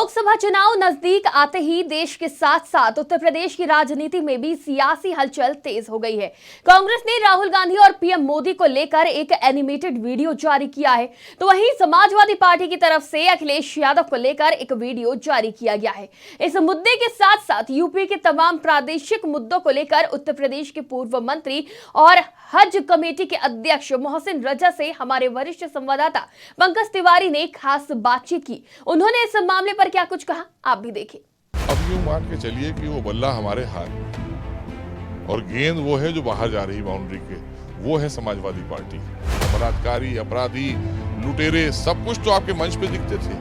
लोकसभा चुनाव नजदीक आते ही देश के साथ साथ उत्तर प्रदेश की राजनीति में भी सियासी हलचल तेज हो गई है। कांग्रेस ने राहुल गांधी और पीएम मोदी को लेकर एक एनिमेटेड वीडियो जारी किया है, तो वहीं समाजवादी पार्टी की तरफ से अखिलेश यादव को लेकर एक वीडियो जारी किया गया है। इस मुद्दे के साथ साथ यूपी के तमाम प्रादेशिक मुद्दों को लेकर उत्तर प्रदेश के पूर्व मंत्री और हज कमेटी के अध्यक्ष मोहसिन रजा से हमारे वरिष्ठ संवाददाता पंकज तिवारी ने खास बातचीत की। उन्होंने इस मामले पर क्या कुछ कहा, आप भी देखिए। अब यूं मान के चलिए कि वो बल्ला हमारे हाथ में और गेंद वो है जो बाहर जा रही बाउंड्री के, वो है समाजवादी पार्टी। बलात्कारी, अपराधी, लुटेरे सब कुछ तो आपके मंच पे दिखते थे।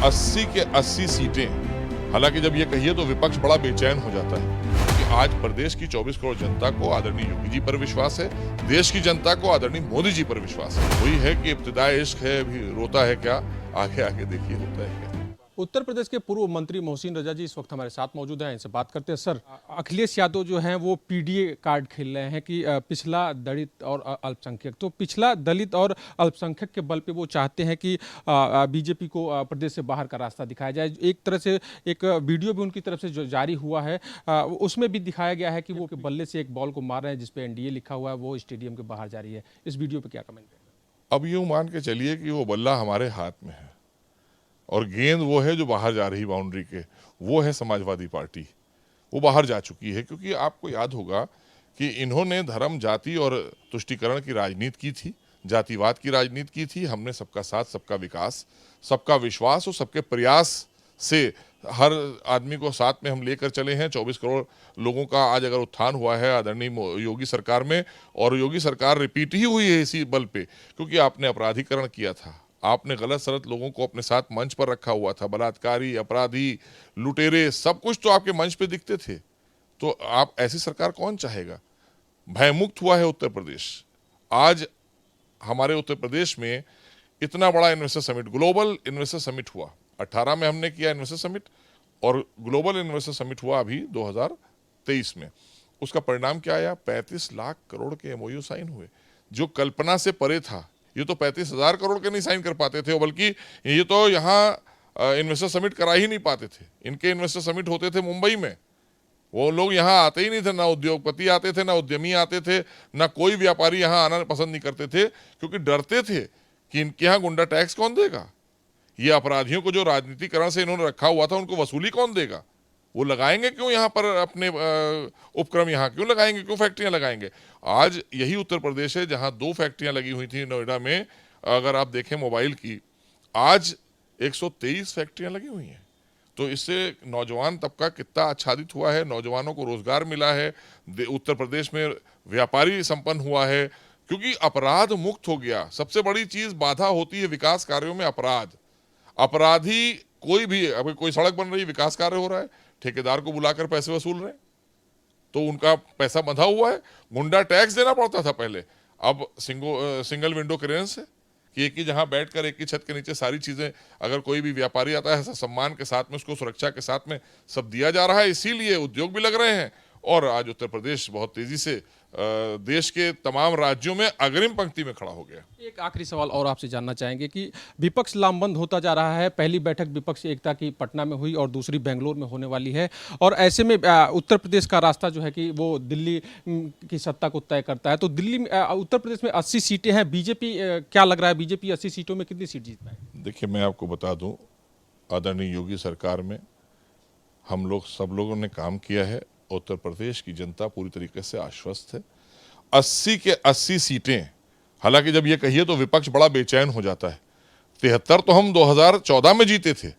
80 के 80 सीटें। हालांकि जब ये कहिए तो विपक्ष बड़ा बेचैन हो जाता है कि आज प्रदेश की 24 करोड़ जनता को आदरणीय योगी जी पर विश्वास है, देश की जनता को आदरणीय मोदी जी पर विश्वास है। वही है कि इब्तिदाए इश्क है, अभी रोता है क्या, आगे आगे देखिए होता है क्या। उत्तर प्रदेश के पूर्व मंत्री मोहसिन रजा जी इस वक्त हमारे साथ मौजूद हैं, इनसे बात करते हैं। सर, अखिलेश यादव जो हैं वो पीडीए कार्ड खेल रहे हैं कि पिछला दलित और अल्पसंख्यक, तो पिछला दलित और अल्पसंख्यक के बल पे वो चाहते हैं कि बीजेपी को प्रदेश से बाहर का रास्ता दिखाया जाए। एक तरह से एक वीडियो भी उनकी तरफ से जो जारी हुआ है उसमें भी दिखाया गया है कि वो बल्ले से एक बॉल को मार रहे हैं जिसपे एनडीए लिखा हुआ है, वो स्टेडियम के बाहर जा रही है। इस वीडियो पर क्या कमेंट है? अब यूं मान के चलिए कि वो बल्ला हमारे हाथ में है और गेंद वो है जो बाहर जा रही बाउंड्री के, वो है समाजवादी पार्टी। वो बाहर जा चुकी है क्योंकि आपको याद होगा कि इन्होंने धर्म, जाति और तुष्टीकरण की राजनीति की थी, जातिवाद की राजनीति की थी। हमने सबका साथ, सबका विकास, सबका विश्वास और सबके प्रयास से हर आदमी को साथ में हम लेकर चले हैं। 24 करोड़ लोगों का आज अगर उत्थान हुआ है आदरणीय योगी सरकार में, और योगी सरकार रिपीट ही हुई है इसी बल पे, क्योंकि आपने अपराधीकरण किया था, आपने गलत सलत लोगों को अपने साथ मंच पर रखा हुआ था। बलात्कारी, अपराधी, लुटेरे सब कुछ तो आपके मंच पे दिखते थे। तो आप ऐसी सरकार कौन चाहेगा? भयमुक्त हुआ है उत्तर प्रदेश। आज हमारे उत्तर प्रदेश में इतना बड़ा investor summit, global investor summit हुआ। 18 में हमने किया इन्वेस्टर समिट और ग्लोबल इन्वेस्टर समिट हुआ अभी 2023 में। उसका परिणाम क्या आया? 35 लाख करोड़ के एमओयू साइन हुए, जो कल्पना से परे था। ये तो 35,000 करोड़ के नहीं साइन कर पाते थे, बल्कि ये तो यहाँ इन्वेस्टर समिट करा ही नहीं पाते थे। इनके इन्वेस्टर समिट होते थे मुंबई में, वो लोग यहाँ आते ही नहीं थे। ना उद्योगपति आते थे, ना उद्यमी आते थे, ना कोई व्यापारी यहाँ आना पसंद नहीं करते थे, क्योंकि डरते थे कि इनके यहाँ गुंडा टैक्स कौन देगा, ये अपराधियों को जो राजनीतिकरण से इन्होंने रखा हुआ था उनको वसूली कौन देगा, वो लगाएंगे क्यों यहाँ पर अपने उपक्रम, यहाँ क्यों लगाएंगे, क्यों फैक्ट्रियाँ लगाएंगे। आज यही उत्तर प्रदेश है जहाँ 2 फैक्ट्रियाँ लगी हुई थी नोएडा में। अगर आप देखें मोबाइल की, आज 123 फैक्ट्रियाँ लगी हुई हैं। तो इससे नौजवान तबका कितना आच्छादित हुआ है, नौजवानों को रोजगार मिला है, उत्तर प्रदेश में व्यापारी संपन्न हुआ है, क्योंकि अपराध मुक्त हो गया। सबसे बड़ी चीज बाधा होती है विकास कार्यों में अपराध। अपराधी कोई भी, अभी कोई सड़क बन रही, विकास कार्य हो रहा है, ठेकेदार को बुलाकर पैसे वसूल रहे हैं, तो उनका पैसा बंधा हुआ है। गुंडा टैक्स देना पड़ता था पहले, अब सिंगल विंडो क्लियरेंस है कि एक ही जहां बैठकर एक ही छत के नीचे सारी चीजें, अगर कोई भी व्यापारी आता है सम्मान के साथ में, उसको सुरक्षा के साथ में सब दिया जा रहा है। इसीलिए उद्योग भी लग रहे हैं और आज उत्तर प्रदेश बहुत तेजी से देश के तमाम राज्यों में अग्रिम पंक्ति में खड़ा हो गया। एक आखिरी सवाल और आपसे जानना चाहेंगे कि विपक्ष लामबंद होता जा रहा है। पहली बैठक विपक्ष एकता की पटना में हुई और दूसरी बेंगलोर में होने वाली है, और ऐसे में उत्तर प्रदेश का रास्ता जो है कि वो दिल्ली की सत्ता को तय करता है। तो दिल्ली में, उत्तर प्रदेश में 80 सीटें हैं। बीजेपी, क्या लग रहा है बीजेपी 80 सीटों में कितनी सीट जीत पाएगी? देखिए, मैं आपको बता दूं, आदरणीय योगी सरकार में हम लोग सब लोगों ने काम किया है। उत्तर प्रदेश की जनता पूरी तरीके से आश्वस्त है। 80 के 80 सीटें। हालांकि जब ये कहिए तो विपक्ष बड़ा बेचैन हो जाता है। 73 तो हम 2014 में जीते थे,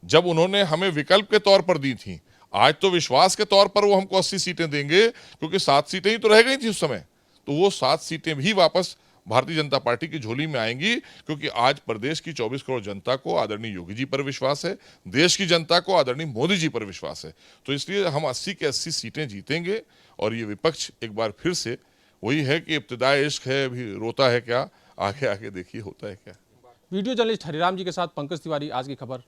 जब उन्होंने हमें विकल्प के तौर पर दी थी। आज तो विश्वास के तौर पर वो हमको 80 सीटें देंगे, क्योंकि 7 सीटें ही तो रह गई थी उस समय। तो वो 7 सीटें भी वापस भारतीय जनता पार्टी की झोली में आएंगी, क्योंकि आज प्रदेश की 24 करोड़ जनता को आदरणीय योगी जी पर विश्वास है, देश की जनता को आदरणीय मोदी जी पर विश्वास है। तो इसलिए हम 80 के 80 सीटें जीतेंगे। और ये विपक्ष एक बार फिर से वही है कि इब्तिदाए इश्क है, अभी रोता है क्या, आगे आगे देखिए होता है क्या। वीडियो जर्नलिस्ट हरिराम जी के साथ पंकज तिवारी, आज की खबर।